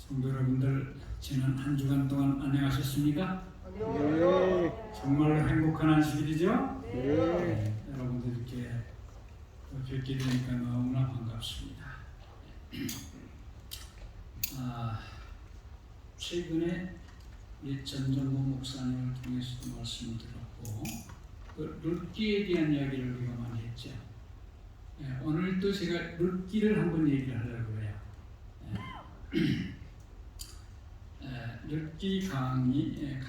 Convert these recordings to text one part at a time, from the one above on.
성도 여러분들, 지난 한 주간 동안 안녕하셨습니까? 네. 정말 행복한 안식일이죠? 네. 여러분들 이렇게 뵙게 되니까 너무나 반갑습니다. 최근에 전정모 목사님을 통해서도 말씀을 들었고, 룻기에 대한 이야기를 우리가 많이 했죠. 오늘도 제가 룻기를 한번 얘기를 하려고 해요. 룻기 강의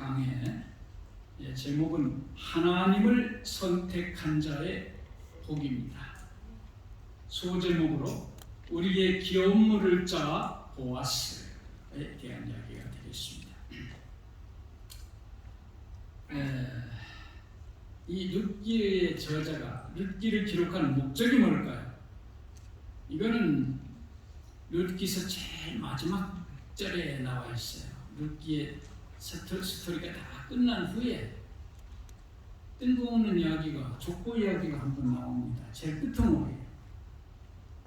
제목은 하나님을 선택한 자의 복입니다. 소제목으로 우리의 귀여운 물을 짜 보아스에 대한 이야기가 되겠습니다. 이 룻기의 저자가 룻기를 기록하는 목적이 뭘까요? 이거는 룻기서 제일 마지막 절에 나와 있어요. 룻기의 스토리가 다 끝난 후에 뜬금없는 이야기가, 족보 이야기가 한 번 나옵니다. 제일 끝머리에.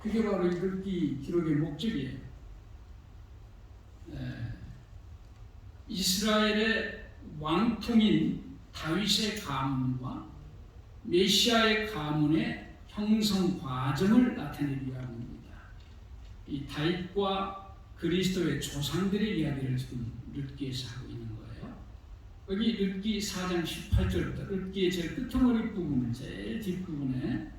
그게 바로 이 룻기 기록의 목적이에요. 이스라엘의 왕통인 다윗의 가문과 메시아의 가문의 형성 과정을 나타내기 위함입니다. 이 다윗과 그리스도의 조상들의 이야기를 지금 룻기에서 하고 있는 거예요. 여기 룻기 4장 18절부터 룻기의 제일 끝머리 부분, 제일 뒷부분에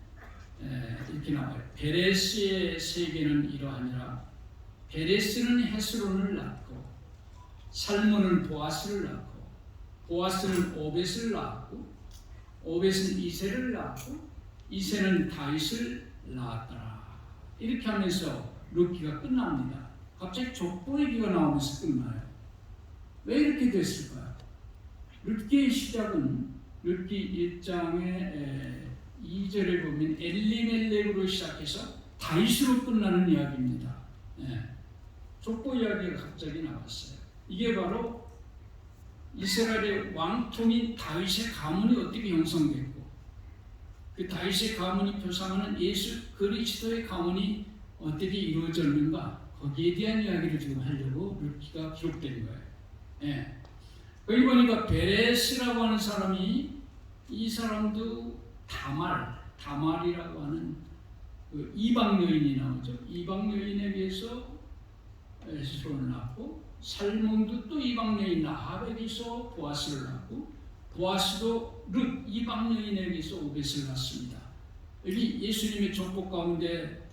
이렇게 나와요. 베레스의 세계는 이러하니라. 베레스는 헤스론을 낳고 살몬은 보아스를 낳고 보아스는 오벳을 낳았고 오벳은 이새를 낳고 이새는 다윗을 낳았더라. 이렇게 하면서 룻기가 끝납니다. 갑자기 족보 얘기가 나오면서 끝나요. 왜 이렇게 됐을까요? 룻기의 시작은 룻기 1장의 2절에 보면 엘리멜렉으로 시작해서 다윗으로 끝나는 이야기입니다. 족보 이야기가 갑자기 나왔어요. 이게 바로 이스라엘의 왕통인 다윗의 가문이 어떻게 형성됐고, 그 다윗의 가문이 표상하는 예수 그리스도의 가문이 어떻게 이루어졌는가, 거기에 대한 이야기를 지금 하려고 룻기가 기록된 거예요. 거기 보니까 베레스라고 하는 사람이, 이 사람도 다말이라고 하는 그 이방 여인이 나오죠. 이방 여인에 비해서 에스론을 낳고, 살몬도 또 이방 여인 라합에게서 보아스를 낳고, 보아스도 룻 이방 여인에 비해서 오벳을 낳습니다. 여기 예수님의 족보 가운데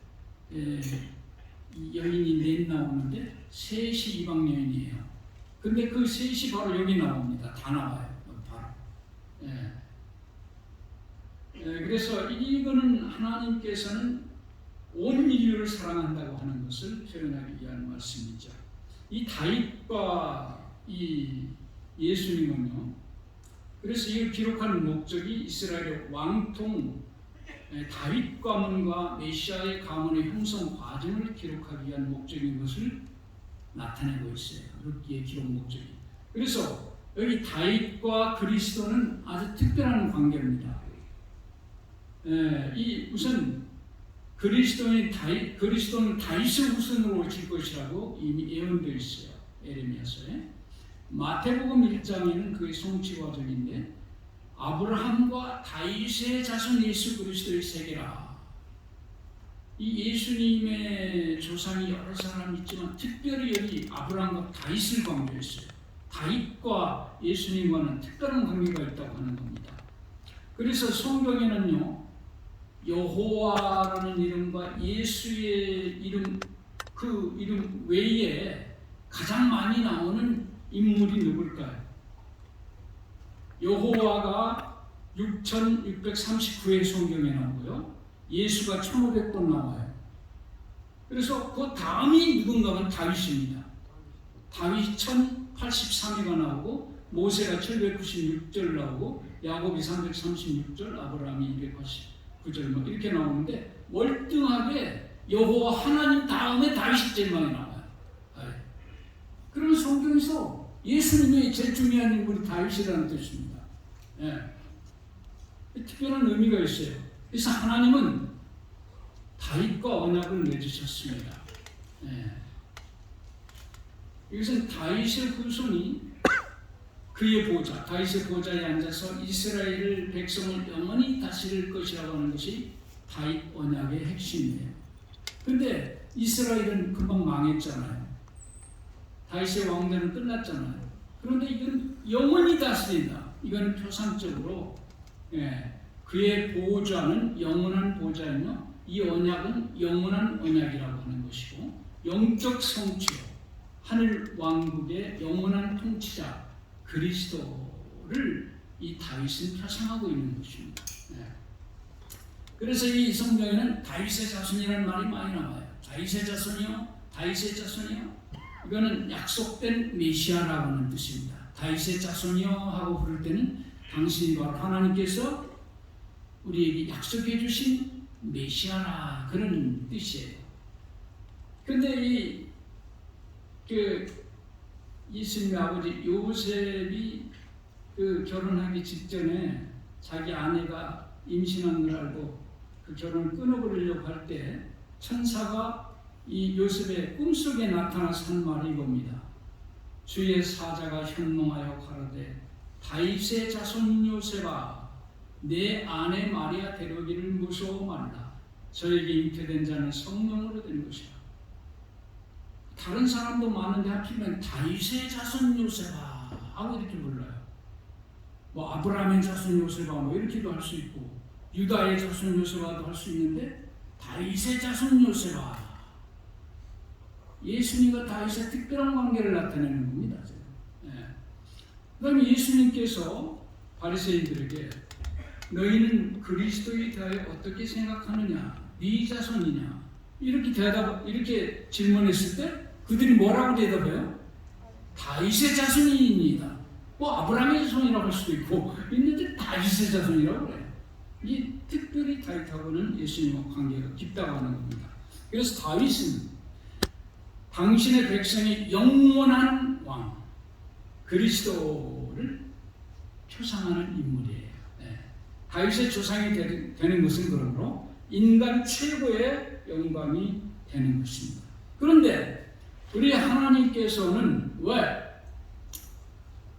여인이 넷 나오는데 셋이 이방 여인이에요. 근데 그 셋이 바로 여기 나옵니다. 다 나와요. 바로. 그래서 이거는 하나님께서는 온 인류를 사랑한다고 하는 것을 표현하기 위한 말씀이죠. 이 다윗과 이 예수님은요, 그래서 이걸 기록하는 목적이 이스라엘의 왕통 다윗 가문과 메시아의 가문의 형성 과정을 기록하기 위한 목적인 것을 나타내고 있어요. 룻기의 기록 목적이. 그래서 여기 다윗과 그리스도는 아주 특별한 관계입니다. 우선 그리스도는 다윗의 후손으로 오실 것이라고 이미 예언되어 있어요. 에레미야서에. 마태복음 1장에는 그의 성취 과정인데, 아브라함과 다윗의 자손 예수 그리스도의 세계라. 이 예수님의 조상이 여러 사람 있지만 특별히 여기 아브라함과 다윗을 강조했어요. 다윗과 예수님과는 특별한 관계가 있다고 하는 겁니다. 그래서 성경에는요, 여호와라는 이름과 예수의 이름, 그 이름 외에 가장 많이 나오는 인물이 누굴까요? 여호와가 6639회 성경에 나오고요, 예수가 1500번 나와요. 그래서 그 다음이 누군가는 다윗입니다. 다윗이 1083회가 나오고, 모세가 796절 나오고, 야곱이 336절, 아브라함이 289절 이렇게 나오는데, 월등하게 여호와 하나님 다음에 다윗이 제일 많이 나와요. 그러면 성경에서 예수님의 제일 중요한 인물이 다윗이라는 뜻입니다. 특별한 의미가 있어요. 그래서 하나님은 다윗과 언약을 맺으셨습니다. 이것은 다윗의 후손이 그의 보좌, 다윗의 보좌에 앉아서 이스라엘 백성을 영원히 다스릴 것이라고 하는 것이 다윗 언약의 핵심이에요. 근데 이스라엘은 금방 망했잖아요. 다윗의 왕대는 끝났잖아요. 그런데 이건 영원히 다스린다. 이건 표상적으로 그의 보좌는 영원한 보좌이며 이 언약은 영원한 언약이라고 하는 것이고 영적 성취로 하늘 왕국의 영원한 통치자 그리스도를 이 다윗은 표상하고 있는 것입니다. 그래서 이 성경에는 다윗의 자손이라는 말이 많이 나와요. 다윗의 자손이요, 다윗의 자손이요. 이거는 약속된 메시아라고 하는 뜻입니다. 다윗의 자손이요 하고 부를 때는 당신이 바로 하나님께서 우리에게 약속해 주신 메시아라 그런 뜻이에요. 근데 예수님의 아버지 요셉이 결혼하기 직전에 자기 아내가 임신한 걸 알고 그 결혼을 끊어버리려고 할 때 천사가 이 요셉의 꿈속에 나타나서 한 말이 이겁니다. 주의 사자가 현몽하여 가로되 다윗의 자손 요셉아 내 아내 마리아 데려오기를 무서워 말라. 저에게 잉태된 자는 성령으로 된 것이라. 다른 사람도 많은데 하필이면 다윗의 자손 요셉아 하고 이렇게 불러요. 뭐 아브라함의 자손 요셉아 뭐 이렇게도 할 수 있고 유다의 자손 요셉아도 할 수 있는데 다윗의 자손 요셉아. 예수님과 다윗의 특별한 관계를 나타내는 겁니다. 그다음에 예수님께서 바리새인들에게 너희는 그리스도에 대하여 어떻게 생각하느냐? 네 자손이냐? 이렇게 질문했을 때 그들이 뭐라고 대답해요? 다윗의 자손이입니다. 뭐 아브라함의 자손이라고 할 수도 있고 있는데 다윗의 자손이라고 그래요. 이 특별히 다윗하고는 예수님과 관계가 깊다고 하는 겁니다. 그래서 다윗은 당신의 백성의 영원한 왕 그리스도를 표상하는 인물이에요. 다윗의 조상이 되는 것은 그러므로 인간 최고의 영광이 되는 것입니다. 그런데 우리 하나님께서는 왜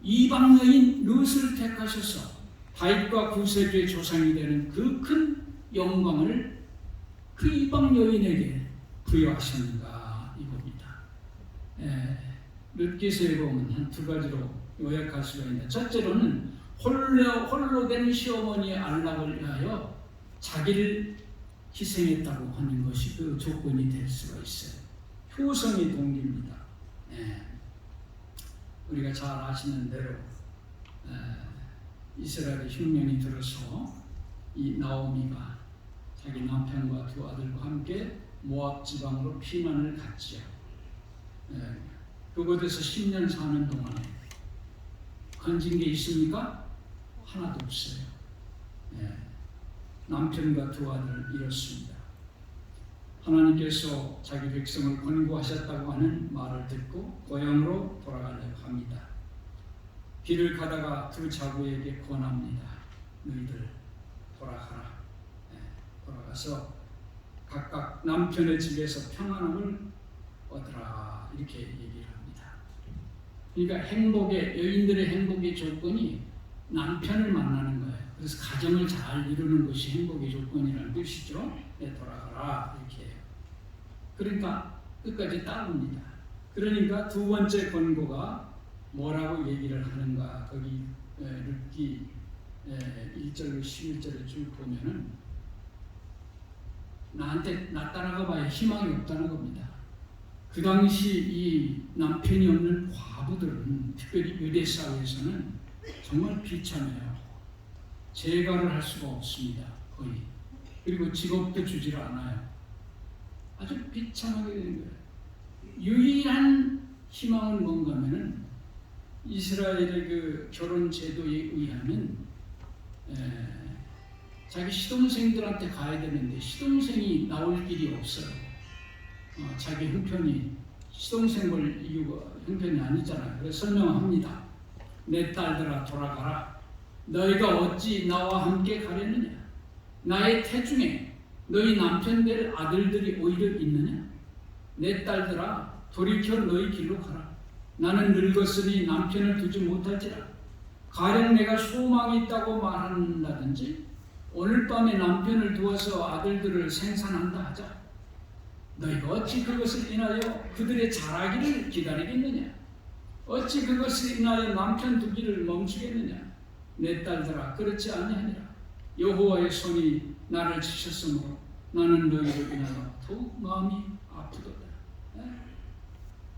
이방 여인 룻을 택하셔서 다윗과 구세주의 조상이 되는 그 큰 영광을 그 이방 여인에게 부여하셨는가 이겁니다. 룻기서에 보면 한 두 가지로 요약할 수가 있는데 첫째로는 홀로 된 시어머니의 안락을 위하여 자기를 희생했다고 하는 것이 그 조건이 될 수가 있어요. 효성의 동기입니다. 우리가 잘 아시는 대로 이스라엘의 흉년이 들어서 이 나오미가 자기 남편과 두 아들과 함께 모압 지방으로 피난을 갔지요. 그곳에서 10년 사는 동안에 건진 게 있습니까? 하나도 없어요. 남편과 두 아들을 잃었습니다. 하나님께서 자기 백성을 권고하셨다고 하는 말을 듣고 고향으로 돌아가려고 합니다. 길을 가다가 두 자구에게 권합니다. 너희들 돌아가라. 돌아가서 각각 남편의 집에서 평안함을 얻으라. 이렇게 얘기를 합니다. 그러니까 여인들의 행복의 조건이 남편을 만나는 거예요. 그래서 가정을 잘 이루는 것이 행복의 조건이라는 뜻이죠. 돌아가라 이렇게 해요. 그러니까 끝까지 따릅니다. 그러니까 두 번째 권고가 뭐라고 얘기를 하는가? 거기 룻기 1절로 11절에 쭉 보면은 나 따라가 봐야 희망이 없다는 겁니다. 그 당시 이 남편이 없는 과부들은 특별히 유대 사회에서는 정말 비참해요. 재가를 할 수가 없습니다. 거의. 그리고 직업도 주질 않아요. 아주 비참하게 되는 거예요. 유일한 희망은 뭔가 하면은 이스라엘의 그 결혼 제도에 의하면 자기 시동생들한테 가야 되는데 시동생이 나올 길이 없어요. 자기 형편이 시동생 볼 이유가 형편이 아니잖아요. 그래서 설명합니다. 내 딸들아 돌아가라. 너희가 어찌 나와 함께 가려느냐? 나의 태중에 너희 남편 될 아들들이 오히려 있느냐? 내 딸들아 돌이켜 너희 길로 가라. 나는 늙었으니 남편을 두지 못할지라. 가령 내가 소망이 있다고 말한다든지 오늘 밤에 남편을 두어서 아들들을 생산한다 하자. 너희가 어찌 그것을 인하여 그들의 자라기를 기다리겠느냐? 어찌 그것을 인하여 남편 두기를 멈추겠느냐? 내 딸들아, 그렇지 아니하니라. 여호와의 손이 나를 치셨으므로 나는 너희를 인하여 더욱 마음이 아프도다.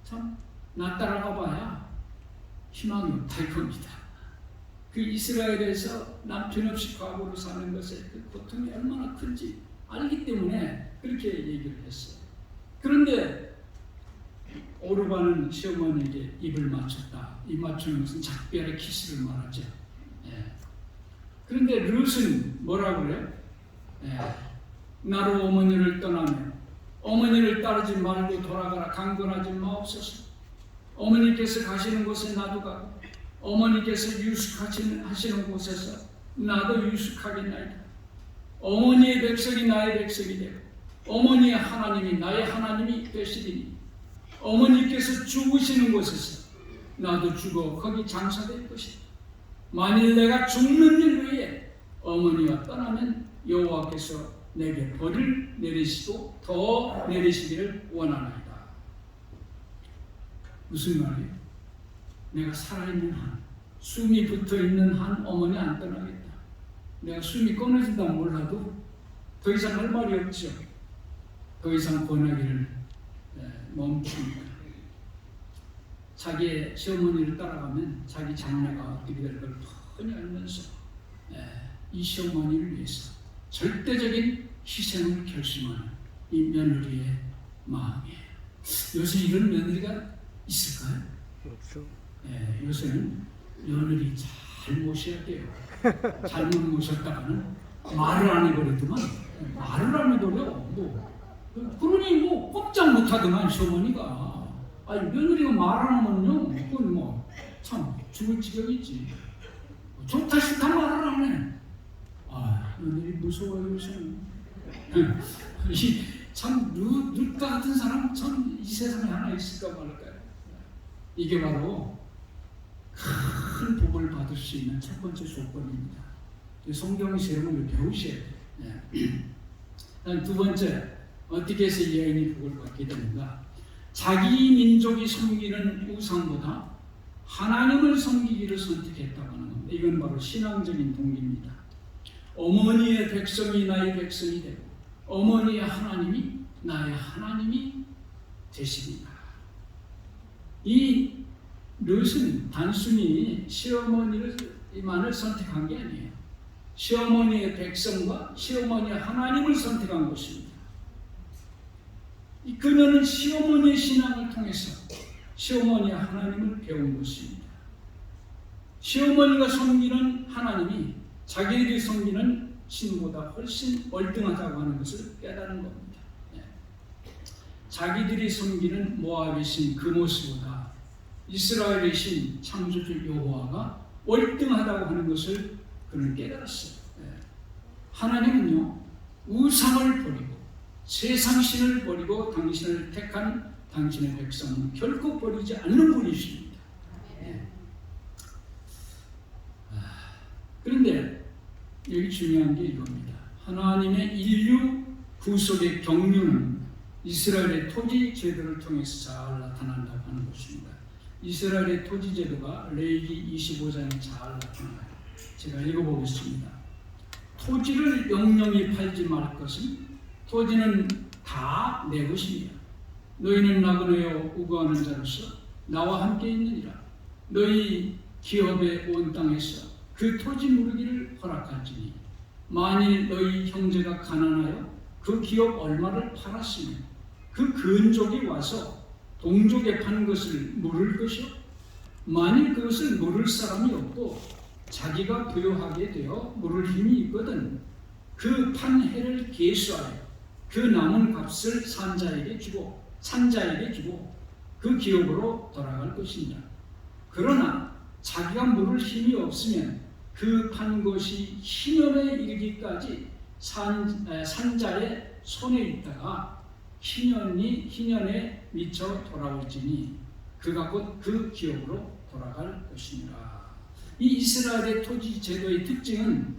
참, 나 따라가 봐야 희망이 없다 이겁니다. 그 이스라엘에서 남편 없이 과부로 사는 것의 그 고통이 얼마나 큰지 알기 때문에 그렇게 얘기를 했어요. 그런데 오르반은 시어머니에게 입을 맞췄다. 입 맞추는 것은 작별의 키스를 말하죠. 그런데 룻은 뭐라고 그래요? 나로 어머니를 떠나며 어머니를 따르지 말고 돌아가라. 강권하지 마옵소서. 어머니께서 가시는 곳에 나도 가고 어머니께서 유숙하시는 곳에서 나도 유숙하겠나이다. 어머니의 백성이 나의 백성이 되고 어머니의 하나님이 나의 하나님이 되시리니 어머니께서 죽으시는 곳에서 나도 죽어 거기 장사될 것이다. 만일 내가 죽는 일 외에 어머니와 떠나면 여호와께서 내게 벌을 내리시고 더 내리시기를 원하나이다. 무슨 말이에요? 내가 살아있는 한, 숨이 붙어있는 한 어머니 안 떠나겠다. 내가 숨이 끊어진다 몰라도 더 이상 할 말이 없죠. 더 이상 권하기를 멈춥니다. 자기의 시어머니를 따라가면 자기 장래가 어떻게 될 걸 뻔히 알면서 이 시어머니를 위해서 절대적인 희생을 결심하는 이 며느리의 마음이에요. 요새 이런 며느리가 있을까요? 없죠. 요새는 며느리 잘 모셔야 돼요. 잘못 모셨다가는 말을 안 해버리더만 말을 안 해버려. 그러니 꼼짝 못하더만 시어머니가. 아니 며느리가 말 안 하면요 그건 참 죽을 지경이지. 좋다 싫다 말을 안 해. 며느리 무서워요 요새는. 참 룻 같은 사람 참 이 세상에 하나 있을까 말까요? 이게 바로 큰 복을 받을 수 있는 첫 번째 조건입니다. 성경에서 여러분을 배우셔야 돼요. 두 번째, 어떻게 해서 여인이 복을 받게 되는가? 자기 민족이 섬기는 우상보다 하나님을 섬기기를 선택했다고 하는 겁니다. 이건 바로 신앙적인 동기입니다. 어머니의 백성이 나의 백성이 되고 어머니의 하나님이 나의 하나님이 되시리라. 이 룻은 단순히 시어머니만을 선택한 게 아니에요. 시어머니의 백성과 시어머니의 하나님을 선택한 것입니다. 그녀는 시어머니의 신앙을 통해서 시어머니의 하나님을 배운 것입니다. 시어머니가 섬기는 하나님이 자기들이 섬기는 신보다 훨씬 월등하다고 하는 것을 깨달은 겁니다. 자기들이 섬기는 모압의 신 그모스보다 이스라엘의 신 창조주 여호와가 월등하다고 하는 것을 그는 깨달았어요. 하나님은요 우상을 버리고 세상 신을 버리고 당신을 택한 당신의 백성은 결코 버리지 않는 분이십니다. 그런데 여기 중요한 게 이겁니다. 하나님의 인류 구속의 경륜은 이스라엘의 토지 제도를 통해서 잘 나타난다고 하는 것입니다. 이스라엘의 토지 제도가 레위기 25장에 잘 나타나요. 제가 읽어보겠습니다. 토지를 영영히 팔지 말 것은 토지는 다 내 것이니라. 너희는 나그네여 우거하는 자로서 나와 함께 있느니라. 너희 기업의 온 땅에서 그 토지 무르기를 허락할지니 만일 너희 형제가 가난하여 그 기업 얼마를 팔았으면 그 근족이 와서 동족에 판 것을 물을 것이요 만일 그것을 물을 사람이 없고 자기가 부유하게 되어 물을 힘이 있거든 그 판 해를 계수하여 그 남은 값을 산자에게 주고 그 기업으로 돌아갈 것이니라. 그러나 자기가 물을 힘이 없으면 그 판 것이 희년에 이르기까지 산자의 손에 있다가 희년에 미쳐 돌아올지니 그가 곧 그 기업으로 돌아갈 것이니라. 이 이스라엘의 토지 제도의 특징은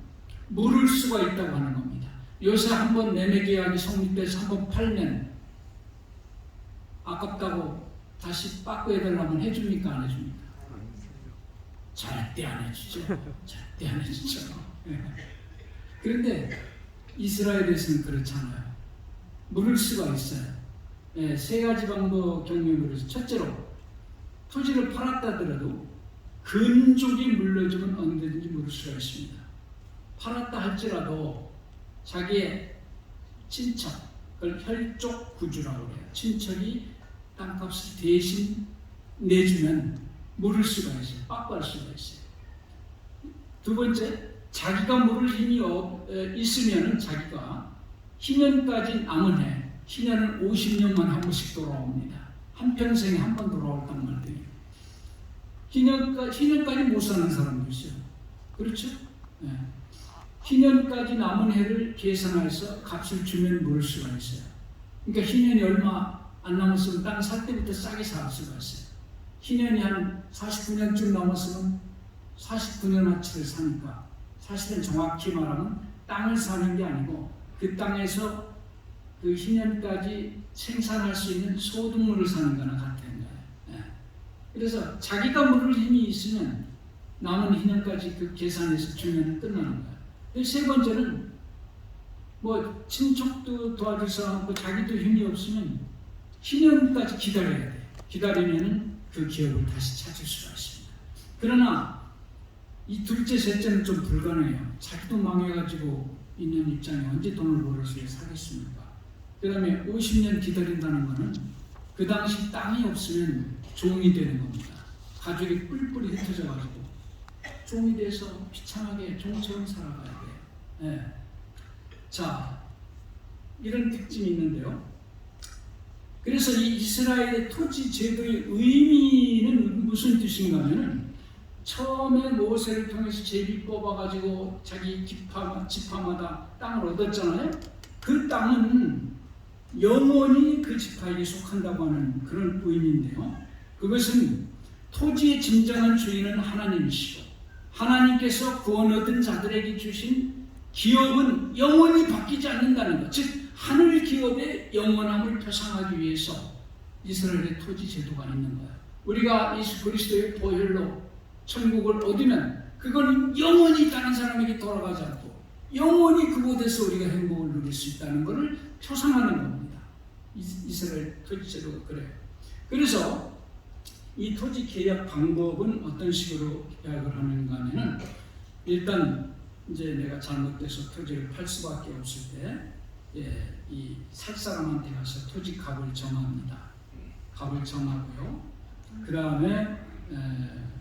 물을 수가 있다고 하는 겁니다. 요새 한번 매매 계약이 성립돼서 한번 팔면 아깝다고 다시 바꿔해달라면 해줍니까? 안 해줍니까? 절대 안 해주죠. 절대 안 해주죠. 그런데 이스라엘에서는 그렇잖아요. 물을 수가 있어요. 세 가지 방법 경영으로 해서, 첫째로 토지를 팔았다더라도 근족이 물려주면 언제든지 물을 수가 있습니다. 팔았다 할지라도 자기의 친척, 그걸 혈족 구주라고 해요. 친척이 땅값을 대신 내주면 물을 수가 있어요. 빠꾸할 수가 있어요. 두 번째, 자기가 물을 힘이 있으면 자기가 희년까지 남은 해, 희년은 50년만 한 번씩 돌아옵니다. 한평생에 한 번 돌아올단 말이에요. 희년까지 못 사는 사람도 있어요. 그렇죠? 네. 희년까지 남은 해를 계산해서 값을 주면 물을 수가 있어요. 그러니까 희년이 얼마 안 남았으면 땅 살 때부터 싸게 살 수가 있어요. 희년이 한 49년쯤 남았으면 49년 어치를 사니까, 사실은 정확히 말하면 땅을 사는 게 아니고 그 땅에서 그 희년까지 생산할 수 있는 소득물을 사는 거나 같은 거예요. 그래서 자기가 물을 힘이 있으면 남은 희년까지 그 계산해서 주면 끝나는 거예요. 세 번째는 뭐 친척도 도와줄 사람 없고 자기도 힘이 없으면 희년까지 기다려야 돼요. 기다리면 그 기업을 다시 찾을 수가 있습니다. 그러나 이 둘째, 셋째는 좀 불가능해요. 자기도 망해가지고 있는 입장에 언제 돈을 벌어서 사겠습니까? 그 다음에 50년 기다린다는 것은 그 당시 땅이 없으면 종이 되는 겁니다. 가족이 뿔뿔이 흩어져가지고 종이 돼서 비참하게 종처럼 살아가야 돼요. 네. 자, 이런 특징이 있는데요. 그래서 이 이스라엘의 토지 제도의 의미는 무슨 뜻인가 하면은, 처음에 모세를 통해서 제비 뽑아가지고 자기 지파마다 땅을 얻었잖아요. 그 땅은 영원히 그 지파에게 속한다고 하는 그런 의미인데요. 그것은 토지의 진정한 주인은 하나님이시고, 하나님께서 구원 얻은 자들에게 주신 기업은 영원히 바뀌지 않는다는 것, 즉 하늘 기업의 영원함을 표상하기 위해서 이스라엘의 토지 제도가 있는 거예요. 우리가 예수 그리스도의 보혈로 천국을 얻으면 그건 영원히 다른 사람에게 돌아가지 않고 영원히 그곳에서 우리가 행복을 누릴 수 있다는 것을 표상하는 겁니다. 이스라엘 토지 제도가 그래요. 그래서 이 토지 계약 방법은 어떤 식으로 계약을 하는가 하면은, 일단 이제 내가 잘못돼서 토지를 팔 수밖에 없을 때 이 살 사람한테 가서 토지 값을 정합니다. 값을 정하고요. 그 다음에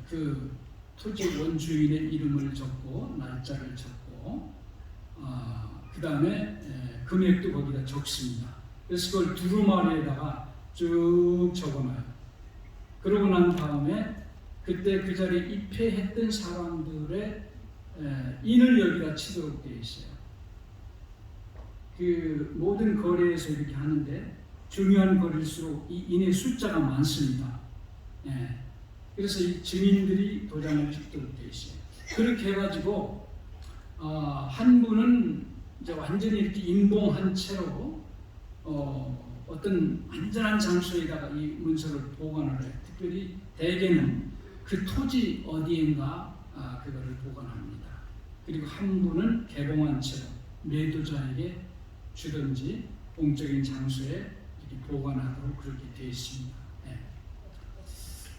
그 토지 원주인의 이름을 적고 날짜를 적고, 그 다음에 금액도 거기다 적습니다. 그래서 그걸 두루마리에다가 쭉 적어놔요. 그러고 난 다음에 그때 그 자리에 입회했던 사람들의 인을 여기다 치도록 되어 있어요. 그 모든 거래에서 이렇게 하는데 중요한 거래일수록 이 인의 숫자가 많습니다. 그래서 이 증인들이 도장을 찍도록 되어 있어요. 그렇게 해가지고 한 분은 이제 완전히 이렇게 임봉한 채로 어떤 안전한 장소에다가 이 문서를 보관을 해요. 특별히 대개는 그 토지 어디인가 그거를 보관합니다. 그리고 한 분은 개봉한 채로 매도자에게 주든지 공적인 장소에 이렇게 보관하도록 그렇게 되어 있습니다.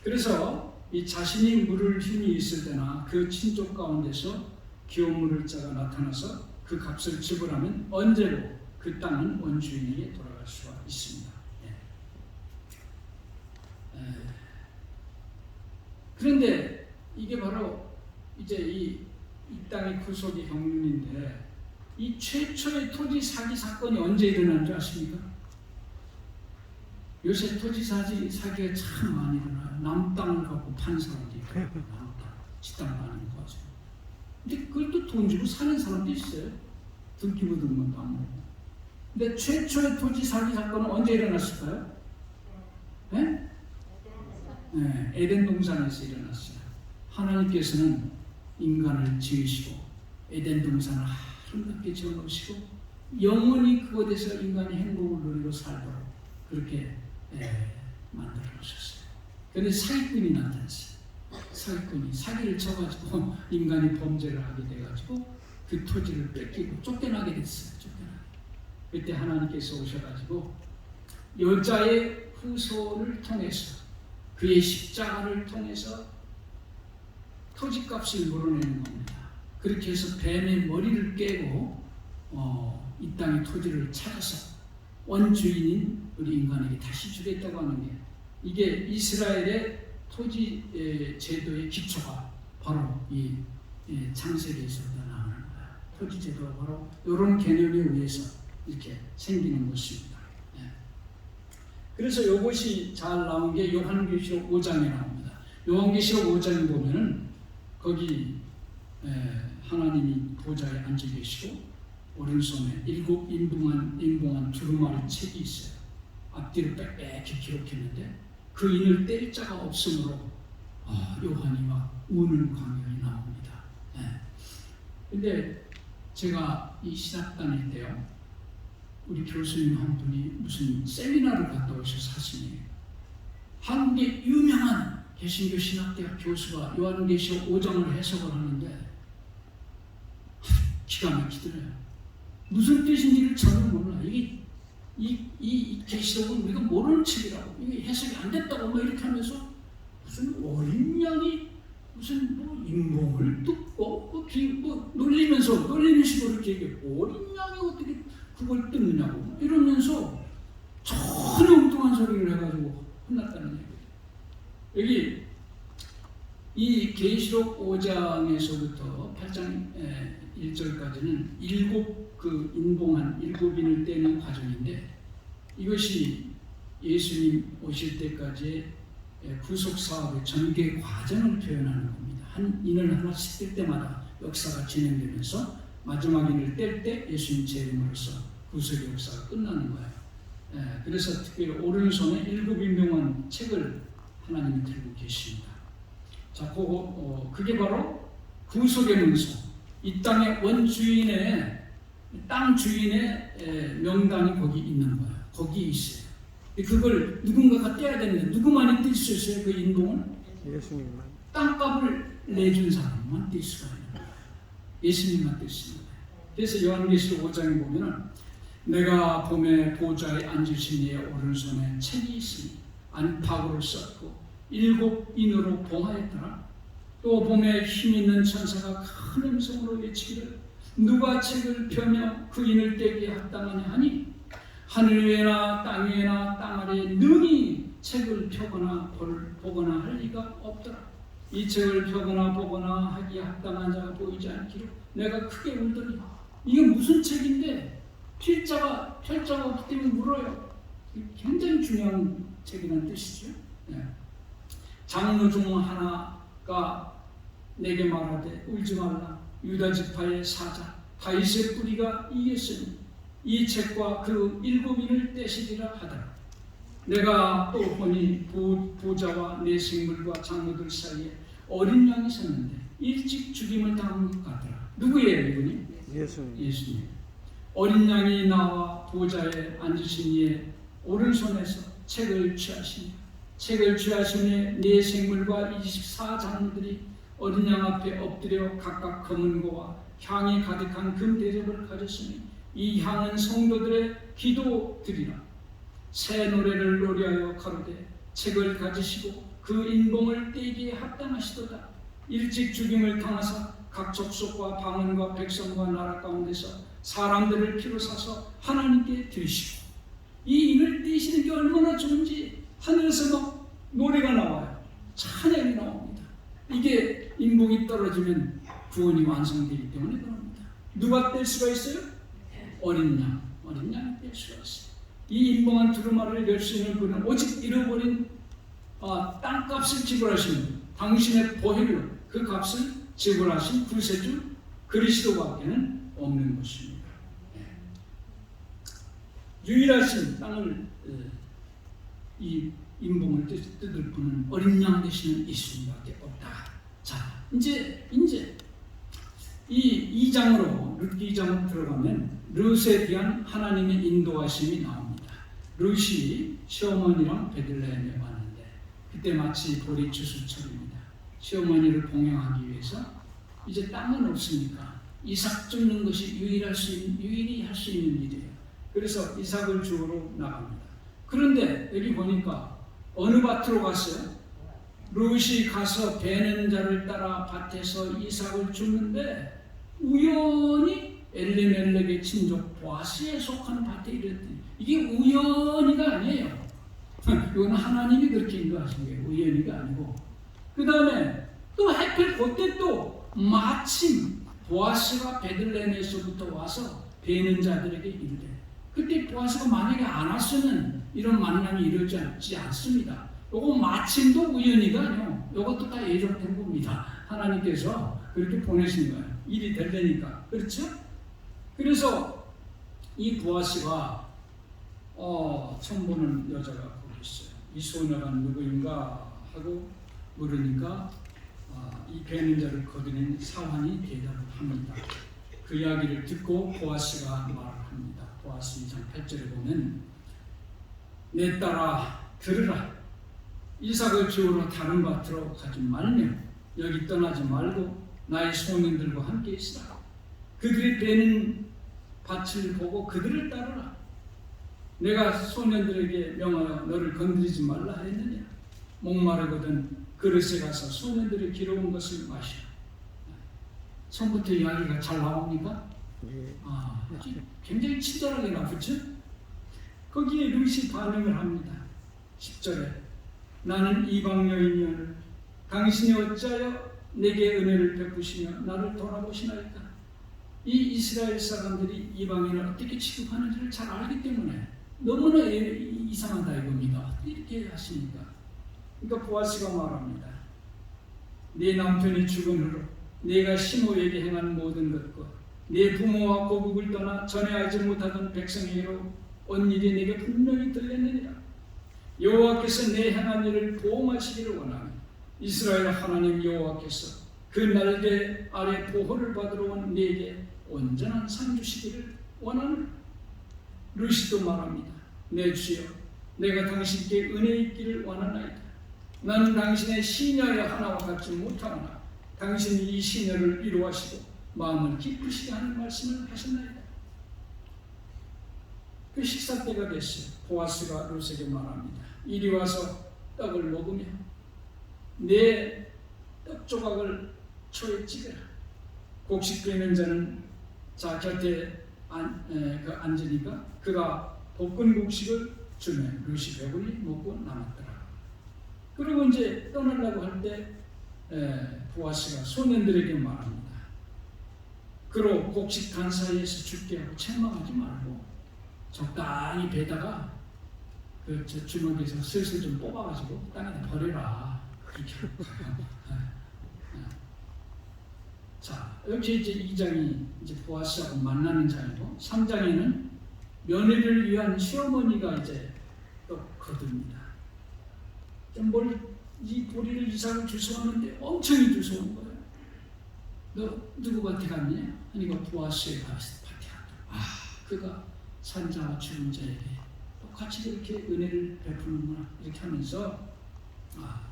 그래서 이 자신이 물을 힘이 있을 때나 그 친족 가운데서 기업물을 자가 나타나서 그 값을 지불하면 언제로 그 땅은 원주인에게 돌아갈 수가 있습니다. 그런데 이게 바로 이제 이 땅의 구속의 경륜인데, 이 최초의 토지 사기 사건이 언제 일어난 줄 아십니까? 요새 토지 사기가 참 많이 일어나요. 남 땅을 갖고 판 사람도 있고, 남 땅, 지 땅 가는 거 가지고. 근데 그걸 또 돈 주고 사는 사람도 있어요. 들기 묻은 것도 안 먹고. 근데 최초의 토지 사기 사건은 언제 일어났을까요? 네? 에덴 동산에서 일어났어요. 하나님께서는 인간을 지으시고 에덴 동산을 아름답게 지어놓으시고 영원히 그곳에서 인간이 행복을 누리고 살도록 그렇게 만들어 놓으셨어요. 그런데 사기꾼이 나타났어요. 사기꾼이 사기를 쳐가지고 인간이 범죄를 하게 돼가지고 그 토지를 뺏기고 쫓겨나게 됐어요. 쫓겨나게. 그때 하나님께서 오셔가지고 여자의 후손을 통해서 그의 십자가를 통해서 토지값을 물어내는 겁니다. 그렇게 해서 뱀의 머리를 깨고 이 땅의 토지를 찾아서 원주인인 우리 인간에게 다시 주겠다고 하는 게 이게 이스라엘의 토지 제도의 기초가 바로 이 창세기에서부터 나오는 거예요. 토지 제도가 바로 이런 개념에 의해서 이렇게 생기는 것입니다. 그래서 이것이 잘 나온 게 요한계시록 5장에 나옵니다. 요한계시록 5장에 보면은 거기 하나님이 보좌에 앉아 계시고 오른손에 7 인봉한 두루마리 책이 있어요. 앞뒤로 빽빽히 기록했는데 그 인을 뗄 자가 없으므로 요한이 막 우는 광경이 나옵니다. 근데 제가 이 신학 다닐 때요, 우리 교수님 한 분이 무슨 세미나를 갔다 오셔서 하시니 한국의 유명한 개신교 신학대학 교수가 요한계시록 5장을 해석을 하는데 기가 막히더래요. 무슨 뜻인지를 전혀 몰라. 이 계시록은 우리가 모르는 책이라고, 이게 해석이 안 됐다고 뭐 이렇게 하면서 무슨 어린 양이 무슨 뭐 인공을 뜯고 놀리면서 놀리는 식으로 이렇게 얘기해. 어린 양이 어떻게 그걸 뜯느냐고 이러면서 전혀 엉뚱한 소리를 해가지고 혼났다는 얘기예요. 여기 이 계시록 5장에서부터 8장 1절까지는 7 인봉한 7인을 떼는 과정인데 이것이 예수님 오실 때까지의 구속 사업의 전개 과정을 표현하는 겁니다. 한 인을 하나씩 뗄 때마다 역사가 진행되면서 마지막 인을 뗄 때 예수님 재림으로써 구속의 역사가 끝나는 거예요. 그래서 특별히 오른손에 7 인봉한 책을 하나님이 들고 계십니다. 자, 그게 바로 구속의 문서. 이 땅의 원주인의 땅 주인의 명단이 거기 있는 거예요. 거기 있어요. 그걸 누군가가 떼야 되는데 누구만이 뗄 수 있어요? 그 인봉을? 예수님만. 땅값을 내준 사람만 뗄 수가 있는 거예요. 예수님만 뗄 수 있는 거예요. 그래서 요한계시록 5장에 보면은 내가 봄에 보좌에 앉으신 이의 오른손에 책이 있으니 안팎으로 썼고 7 인으로 봉하였더라. 또 봄에 힘있는 천사가 큰 음성으로 외치기를 누가 책을 펴며 그 인을 떼기에 합당하냐 하니 하늘 위에나 땅 위에나 땅 아래에 능히 책을 펴거나 보거나 할 리가 없더라. 이 책을 펴거나 보거나 하기에 합당한 자가 보이지 않기로 내가 크게 울더니 이게 무슨 책인데 펼 자가 없기 때문에 물어요. 굉장히 중요한 책이라는 뜻이죠. 장로 중 하나가 내게 말하되 울지 말라. 유다 지파의 사자 다윗의 뿌리가 이겼으니 이 책과 그 7인을 떼시리라 하더라. 내가 또 보니 보좌와 내 생물과 장로들 사이에 어린 양이 섰는데 일찍 죽임을 당한 것 같더라. 누구예요 이분이? 예수님. 어린 양이 나와 보좌에 앉으신 이의 오른손에서 책을 취하시니 책을 취하시니 네 생물과 24장로들이 어린 양 앞에 엎드려 각각 검은 고와 향이 가득한 금 대접을 가졌으니 이 향은 성도들의 기도드리라. 새 노래를 노래하여 가로되 책을 가지시고 그 인봉을 떼기에 합당하시도다. 일찍 죽임을 당하사 각 족속과 방언과 백성과 나라 가운데서 사람들을 피로 사서 하나님께 드리시고 이 인을 떼시는 게 얼마나 좋은지 하늘에서 막 노래가 나와요. 찬양이 나옵니다. 이게 인봉이 떨어지면 구원이 완성되기 때문에 그럽니다. 누가 뗄 수가 있어요? 어린 양이 뗄 수가 있어요. 이 인봉한 두루마리를 낼 수 있는 분은 오직 잃어버린 땅값을 지불하신 당신의 보혈로 그 값을 지불하신 구세주 그리스도밖에는 없는 것입니다. 유일하신 땅을 이 인봉을 뜯을 분은 어린 양 되시는 예수님밖에 없다. 자, 이제 이 2장으로 룻기 2장으로 들어가면 룻에 대한 하나님의 인도하심이 나옵니다. 룻이 시어머니랑 베들레헴에 왔는데 그때 마치 보리 추수철입니다. 시어머니를 봉양하기 위해서 이제 땅은 없으니까 이삭 줍는 것이 유일히 할 수 있는 일이에요. 그래서 이삭을 주우러 나갑니다. 그런데 여기 보니까 어느 밭으로 갔어요? 룻이 가서 베는 자를 따라 밭에서 이삭을 줍는데 우연히 엘리멜렉의 친족 보아스에 속하는 밭에 이르렀더니 이게 우연히가 아니에요. 이건 하나님이 그렇게 인도하신 거예요. 우연히가 아니고. 그 다음에 또 하필 그때 또 마침 보아스가 베들레헴에서부터 와서 베는 자들에게 이르되, 그때 보아스가 만약에 안 왔으면 이런 만남이 이루어지지 않습니다. 요거 마침도 우연히가 아니요. 요것도 다 예정된 겁니다. 하나님께서 그렇게 보내신 거예요. 일이 되려니까. 그렇죠? 그래서 이 보아스가 처음 보는 여자가 거기 있어요. 이 소녀가 누구인가 하고 물으니까 이 베는 자를 거두는 사환이 대답을 합니다. 그 이야기를 듣고 보아스가 말을 합니다. 보아스 2장 8절에 보면 내 딸아 들으라. 이삭을 주우러 다른 밭으로 가지 말며 여기 떠나지 말고 나의 소년들과 함께 있으라. 그들이 베는 밭을 보고 그들을 따르라. 내가 소년들에게 명하여 너를 건드리지 말라 했느냐. 목마르거든 그릇에 가서 소년들이 기러운 것을 마시라. 처음부터 이야기가 잘 나옵니까? 굉장히 친절하게 나오죠? 거기에 룻이 반응을 합니다. 10절에 나는 이방 여인이오늘 당신이 어찌하여 내게 은혜를 베푸시며 나를 돌아보시나이까. 이 이스라엘 사람들이 이방인을 어떻게 취급하는지를 잘 알기 때문에 너무나 이상하다 이겁니다. 이렇게 하십니까? 그러니까 보아스가 말합니다. 네 남편이 죽은 후로 네가 시므에게 행한 모든 것과 네 부모와 고국을 떠나 전에 알지 못하던 백성에게로 온 일이 네게 분명히 들렸느니라. 여호와께서 내 행한 일을 보호하시기를 원하며 이스라엘 하나님 여호와께서 그 날개 아래 보호를 받으러 온 네게 온전한 상 주시기를 원하노라. 룻이 또 말합니다. 내 주여 내가 당신께 은혜 있기를 원하나이다. 나는 당신의 시녀의 하나와 같지 못하오나 당신이 이 시녀를 위로하시고 마음을 기쁘시게 하는 말씀을 하셨나이다. 그 식사 때가 됐어요. 보아스가 룻에게 말합니다. 이리 와서 떡을 먹으며 내 떡 조각을 초에 찍으라. 곡식 빼는 자는 자 곁에 앉으니까 그가 볶은 곡식을 주면 룻이 배불리 먹고 남았더라. 그리고 이제 떠나려고 할 때 보아스가 소년들에게 말합니다. 그로 곡식 단 사이에서 죽게 하고 책망하지 말고 적당히 베다가 그 주먹에서 슬슬 좀 뽑아가지고 땅에다 버려라. 자, 여기 이제 2장이 이제 보아스하고 만나는 장이고 3장에는 며느리를 위한 시어머니가 이제 또 거듭니다. 이 보리를 이삭을 주소하는데 엄청이 주소온 거예요. 너 누구 밭에 갔냐? 하니까 보아스의 밭에 갔다. 그가 산자와 죽은 자에게 똑같이 이렇게 은혜를 베푸는구나 이렇게 하면서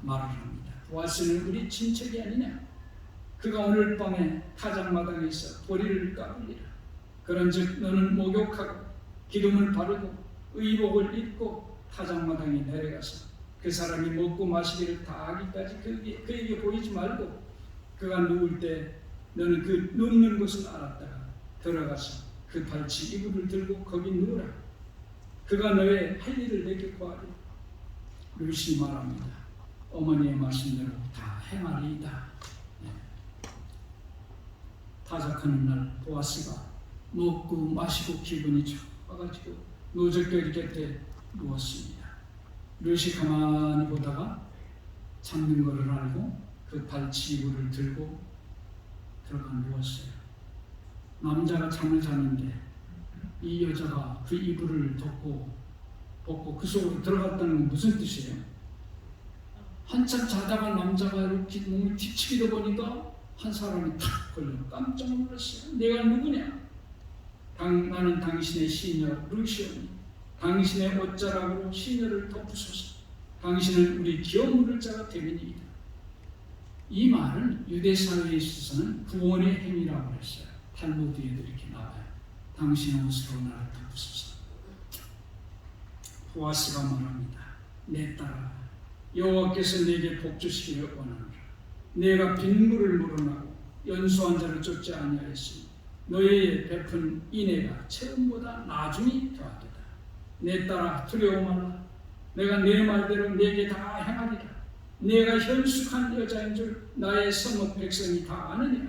말을 합니다. 보아스는 우리 친척이 아니냐? 그가 오늘 밤에 타작마당에서 보리를 까불리라. 그런즉 너는 목욕하고 기름을 바르고 의복을 입고 타작마당에 내려가서 그 사람이 먹고 마시기를 다 하기까지 그에게 보이지 말고 그가 누울 때 너는 그 눕는 곳을 알았다가 들어가서 그 발치 이불을 들고 거기 누우라. 그가 너의 할 일을 내게 구하리. 룻이 말합니다. 어머니의 말씀대로 다 행하리이다. 타작하는 날 보아스가 먹고 마시고 기분이 좋아가지고 노적거리 곁에 누웠습니다. 룻이 가만히 보다가 잠든 것을 알고 그 발치 이불을 들고 들어가 누웠어요. 남자가 잠을 자는데 이 여자가 그 이불을 벗고 그 속으로 들어갔다는 건 무슨 뜻이에요? 한참 자다가 남자가 이렇게 몸을 뒤치기도 보니까 한 사람이 탁 걸려 깜짝 놀랐어요. 내가 누구냐? 나는 당신의 시녀 루시오니 당신의 옷자락으로 시녀를 덮으소서. 당신은 우리 기업 물을 자가 되리이다. 이 말은 유대 사회에 있어서는 구원의 행위라고 했어요. 탈무드에도 이렇게 나와요. 당신의 옷으로 나를 덮으소서. 보아스가 말합니다. 내 딸아, 여호와께서 내게 복 주시기를 원하노라. 내가 빈물을 물어나고 연수한 자를 쫓지 아니하였으니 너희의 베푼 인애가 채음보다 나중이 더하도다. 내 딸아, 두려워 말라. 내가 내 말대로 내게 다 행하리라. 내가 현숙한 여자인 줄 나의 성읍 백성이 다 아느니라.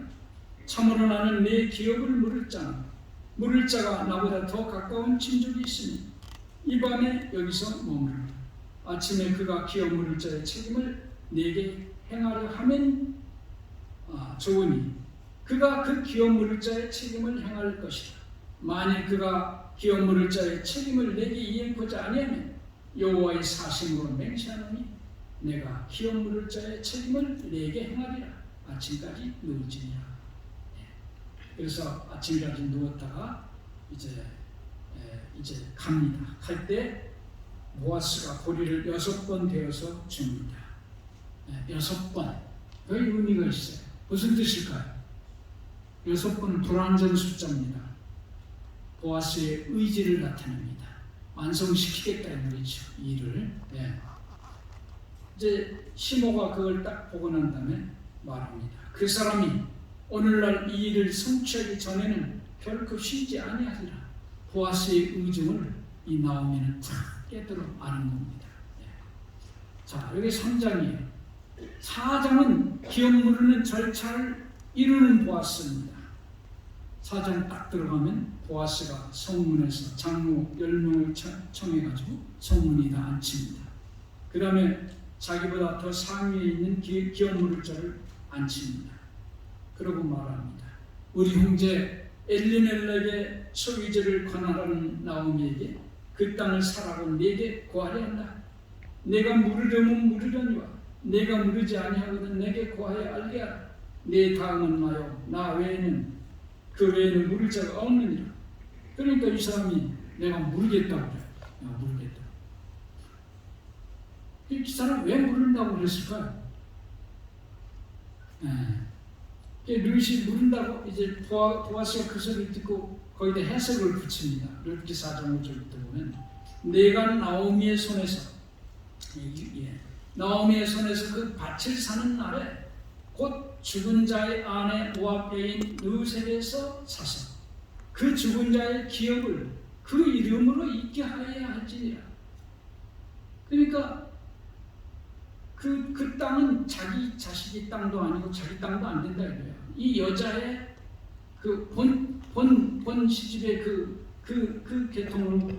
참으로 나는 내 기업을 물을 자는 물을 자가 나보다 더 가까운 친족이 있으니 이 밤에 여기서 머무르라. 아침에 그가 기업 물을 자의 책임을 내게 행하려 하면 좋으니 그가 그 기업 물을 자의 책임을 행할 것이다. 만일 그가 기업 물을 자의 책임을 내게 이행하지 아니하면 여호와의 사심으로 맹세하노니 내가 기업 물을 자의 책임을 내게 행하리라. 아침까지 누울지니라. 그래서 아침까지 누웠다가 이제 갑니다. 갈 때 보아스가 고리를 6번 대어서 줍니다. 6번. 여기 의미가 있어요. 무슨 뜻일까요? 6번은 불완전 숫자입니다. 보아스의 의지를 나타냅니다. 완성시키겠다는 거죠. 일을. 이제 시모가 그걸 딱 보고 난 다음에 말합니다. 그 사람이 오늘날 이 일을 성취하기 전에는 결코 쉬지 아니하리라. 보아스의 의중을 이 나오미는 탁 깨달아 아는 겁니다. 자, 여기 3장이에요. 4장은 기업 물으는 절차를 이루는 보아스입니다. 4장 딱 들어가면 보아스가 성문에서 장로 10명을 청해가지고 성문에다 앉힙니다. 그 다음에 자기보다 더 상위에 있는 기업 물을 자를 앉힙니다. 그러고 말합니다. 우리 형제 엘리멜렉의 소유지를 관할하는 나오미에게 그 땅을 사라고 내게 고하려 한다. 내가 물으려면 물으려니와 내가 물으지 아니하거든 내게 고하여 알게 하라. 내 다음은 나요. 나 외에는 그 외에는 물을 자가 없느니라. 그러니까 이 사람이 내가 물겠다고 그래. 내가 물겠다. 이 사람 왜 물은다고 그랬을까요? 르시 물은다고 이제 보아스가 그 소리를 듣고 거기다 해석을 붙입니다. 르기 4장 5절부터 보면 내가 나오미의 손에서 나오미의 손에서 그 밭을 사는 날에 곧 죽은 자의 아내 모압 여인 르셀에서 사서 그 죽은 자의 기업을 그 이름으로 잊게 하여야 할지니라. 그러니까 그 땅은 자기 자식의 땅도 아니고 자기 땅도 안 된다 이거예요. 이 여자의 그 본 시집의 그 계통으로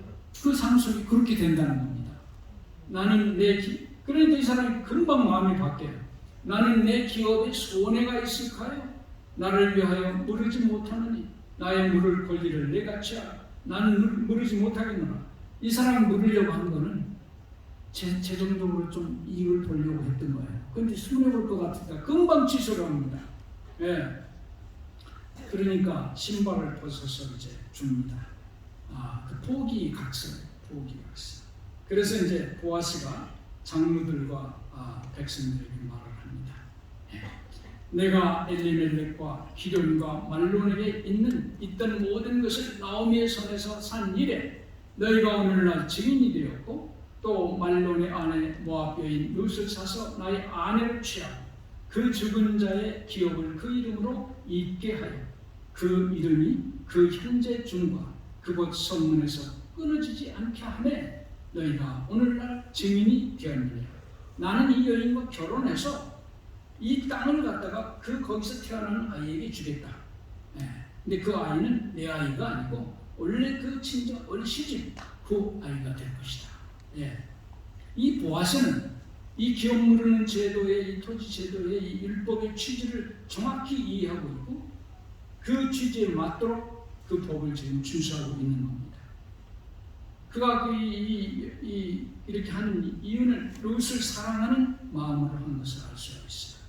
그 상속이 그렇게 된다는 겁니다. 나는 그러니까 이 사람이 금방 마음이 바뀌어요. 나는 내 기업에 손해가 있을까요? 나를 위하여 물으지 못하느니 나의 물을 권리를 내가 취하라. 나는 물으지 못하겠노라. 이 사람이 물으려고 한 거는 재정적으로 좀 이익을 보려고 했던 거예요. 그런데 손해볼 것 같으니까 금방 취소를 합니다. 그러니까 신발을 벗어서 이제 줍니다. 그 포기각서. 그래서 이제 보아스가 장로들과 백성들에게 말을 합니다. 내가 엘리멜렉과 기럐과 말론에게 있던 모든 것을 나오미의 손에서 산 이래 너희가 오늘날 증인이 되었고 또 말론의 아내 모압 여인 룻을 사서 나의 아내를 취하고 그 죽은 자의 기업을 그 이름으로 잊게 하여 그 이름이 그 현재 중과 그곳 성문에서 끊어지지 않게 하매 너희가 오늘날 증인이 되었느니라. 나는 이 여인과 결혼해서 이 땅을 갖다가 거기서 태어난 아이에게 주겠다. 근데 그 아이는 내 아이가 아니고 원래 그 친정 원래 시집 그 아이가 될 것이다. 이 보아스는 이 기업 물으는 제도의 이 토지 제도의 이 율법의 취지를 정확히 이해하고 있고 그 취지에 맞도록 그 법을 지금 준수하고 있는 겁니다. 그가 이렇게 하는 이유는 롯을 사랑하는 마음으로 한 것을 알 수가 있어요.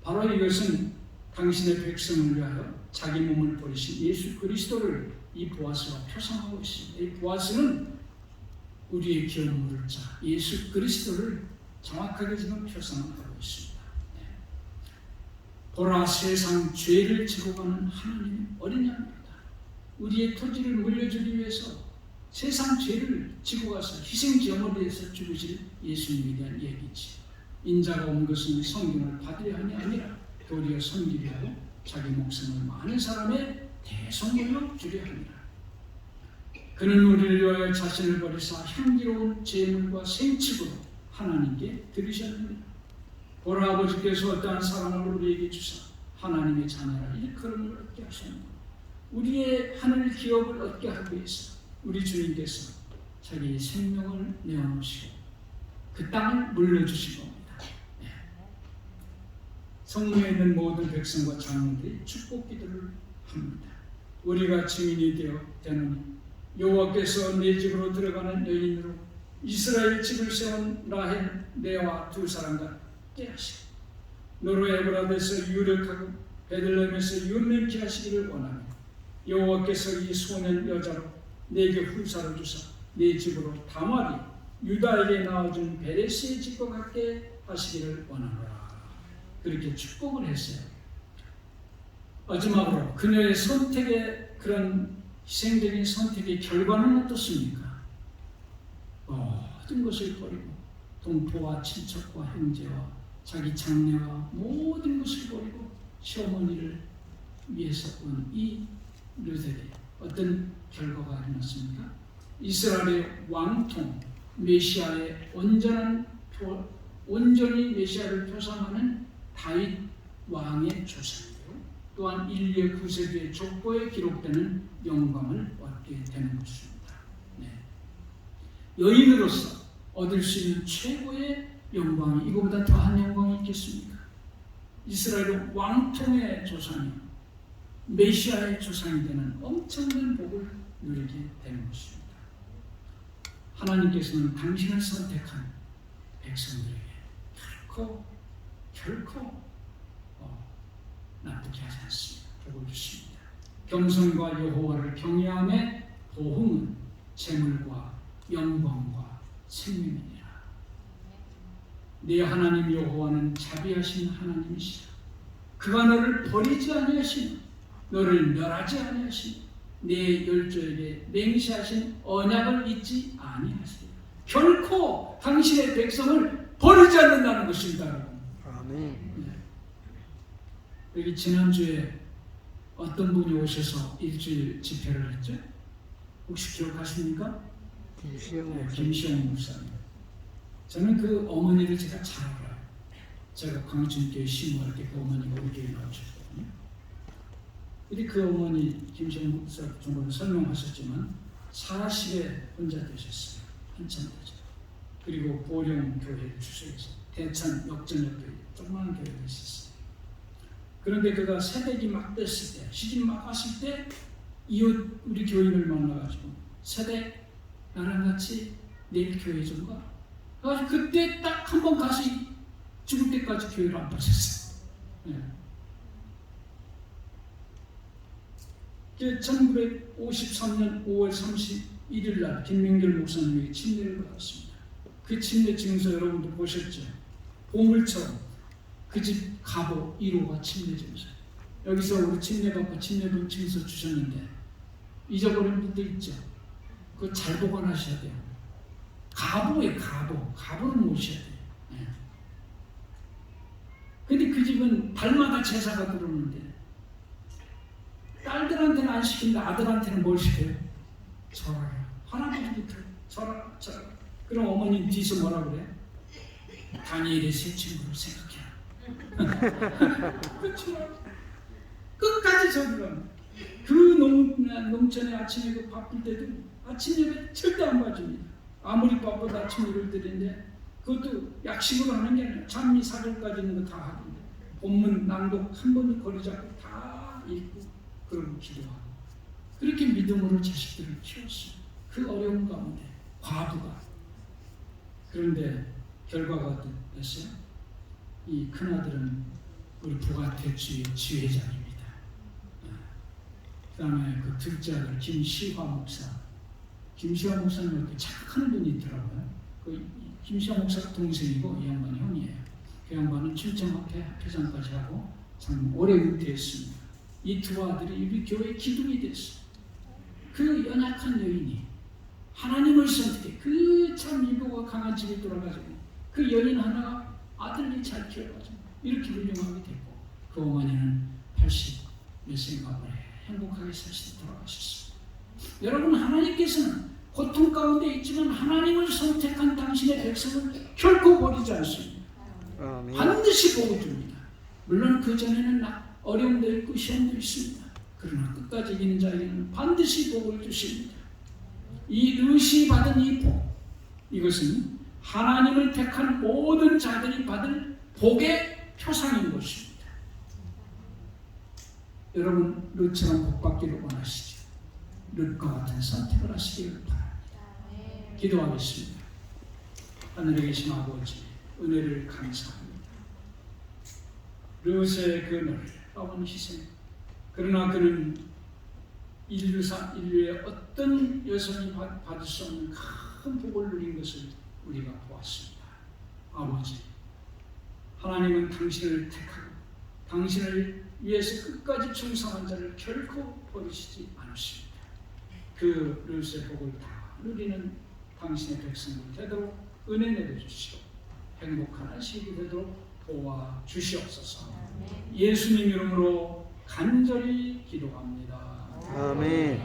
바로 이것은 당신의 백성을 위하여 자기 몸을 버리신 예수 그리스도를 이 보아스가 표상하고 있습니다. 이 보아스는 우리의 기업 물을 자 예수 그리스도를 정확하게 지금 표상하고 있습니다. 네. 보라, 세상 죄를 지고 가는 하나님의 어린 양입니다. 우리의 토지를 물려주기 위해서 세상 죄를 지고 가서 희생제물에 대해서 죽으실 예수님에 대한 얘기지. 인자가 온 것은 성경을 받으려 함이 아니라 도리어 섬기려 하고 자기 목숨을 많은 사람의 대성물로 주려 함이라. 그는 우리를 위하여 자신을 버리사 향기로운 제물과 생축으로 하나님께 드리셨느니라. 보라, 아버지께서 어떠한 사랑을 우리에게 주사 하나님의 자녀라 일컬음을 얻게 하셨느니라. 우리의 하늘 기업을 얻게 하기 위해서 우리 주님께서 자기 생명을 내어놓으시고 그 땅을 물려주신 겁니다. 네. 성문에 있는 모든 백성과 장로들이 축복 기도를 합니다. 우리가 증인이 되는 여호와께서 내 집으로 들어가는 여인으로 이스라엘 집을 세운 라헬 네와 두 사람과 깨하시고 너로 에브라데서 유력하고 베들레헴에서 윤명케 하시기를 원하며 여호와께서 이 소년 여자로 내게 후사를 주사 내 집으로 다말이 유다에게 낳아준 베레스의 집과 같게 하시기를 원하노라. 그렇게 축복을 했어요. 마지막으로 그녀의 선택의 그런 희생적인 선택의 결과는 어떻습니까? 모든 것을 버리고 동포와 친척과 형제와 자기 장래와 모든 것을 버리고 시어머니를 위해서 온 이 르셀의 어떤 결과가 일어났습니까? 이스라엘의 왕통, 메시아의 온전히 메시아를 표상하는 다윗 왕의 조상이요, 또한 인류의 구세주의 족보에 기록되는 영광을 얻게 되는 것입니다. 네. 여인으로서 얻을 수 있는 최고의 영광이 이거보다 더한 영광이 있겠습니까? 이스라엘의 왕통의 조상이 메시아의 조상이 되는 엄청난 복을 누리게 되는 것입니다. 하나님께서는 당신을 선택한 백성들에게 결코 나쁘게 하지 않습니다. 복을 주십니다. 겸손과 여호와를 경외함의 보응은 재물과 영광과 생명이니라. 네 하나님 여호와는 자비하신 하나님이시라. 그가 너를 버리지 아니하시니 너를 멸하지 아니하시니 내 열조에게 맹세하신 언약을 잊지 아니하시리라. 결코 당신의 백성을 버리지 않는다는 것입니다. 아멘. 여기 지난주에 어떤 분이 오셔서 일주일 집회를 했죠? 혹시 기억하십니까? 김시영 목사님. 저는 그 어머니를 제가 잘 알아요. 제가 광진교회 신고할 때 그 어머니가 우리 교회에 나오셨거든요. 근데 그 어머니 김시영 목사 정도는 설명하셨지만 40에 혼자 되셨어요. 한참 되죠. 그리고 보령교회 주소에서 대천 역전역교회 조그마한 교회가 있었어요. 그런데 그가 새댁이 막 됐을 때, 시집 막 왔을 때 이웃 우리 교인을 만나가지고 새댁 나랑 같이 내일 교회 좀 가. 그래서 그때 딱 한 번 가서 죽을 때까지 교회를 안 빠졌어요. 네. 1953년 5월 31일 날 김명길 목사님에게 침례를 받았습니다. 그 침례 증서 여러분도 보셨죠? 보물처럼 그 집 가보 1호가 침례 증서. 여기서 우리 침례 받고 침례본 증서 주셨는데 잊어버린 분도 있죠? 그거 잘 보관하셔야 돼요. 가보예요, 가보. 가보를 모셔야 돼요. 네. 근데 그 집은 달마다 제사가 들어오는데 딸들한테는 안 시킨다. 아들한테는 뭘 시켜요? 절하라. 할아버지부터 절하라. 그럼 어머님 뒤에서 뭐라 그래? 다니엘의 새 친구를 생각해라. 끝까지 절하라. 그 농촌에 아침에 그 바쁠 때도 아침 예배 절대 안 봐줍니다. 아무리 바빠도 아침 예배를 드리는데 그것도 약식으로 하는 게 아니라 장미 사절까지 있는 거 다 하던데 본문 낭독 한 번도 거리지 않고 다 읽고 그러고 기도하고 그렇게 믿음으로 자식들을 키웠어요. 그 그 어려운 가운데 과부가. 그런데 결과가 어땠어요? 이 큰아들은 우리 부가택주의 지회장입니다. 그 다음에 그 둘째 아들 김시화 목사. 김시화 목사는 이렇게 착한 분이 있더라고요. 그 김시화 목사가 동생이고 이 양반이 형이에요. 그 양반은 출정학회장까지 하고 참 오래 은퇴했습니다. 이 두 아들이 우리 교회 기둥이 됐어요. 그 연약한 여인이 하나님을 선택해 그 참 이보가 강한 집에 돌아가지고 그 여인 하나가 아들이 잘 키워가지고 이렇게 훌륭하게 됐고 그 어머니는 80몇 세인가 보네 행복하게 사시다 돌아가셨습니다. 여러분 하나님께서는 고통 가운데 있지만 하나님을 선택한 당신의 백성을 결코 버리지 않습니다. 아멘. 반드시 복을 줍니다. 물론 그 전에는 어려움도 있고 시험도 있습니다. 그러나 끝까지 이기는 자에게는 반드시 복을 주십니다. 이 르시 받은 이 복, 이것은 하나님을 택한 모든 자들이 받을 복의 표상인 것입니다. 여러분 룻처럼 복 받기를 원하시죠? 룻과 같은 선택을 하시기를 바랍니다. 기도하겠습니다. 하늘에 계신 아버지 은혜를 감사합니다. 룻의 그 놀라운 희생, 그러나 그는 인류의 어떤 여성이 받을 수 없는 큰 복을 누린 것을 우리가 보았습니다. 아버지, 하나님은 당신을 택하고 당신을 위해서 끝까지 충성한 자를 결코 버리시지 않으십니다. 그 룻의 복을 다 누리는 당신의 백성들 되도록 은혜 내려주시고 행복한 안식이 되도록 도와주시옵소서. 예수님 이름으로 간절히 기도합니다. 아멘.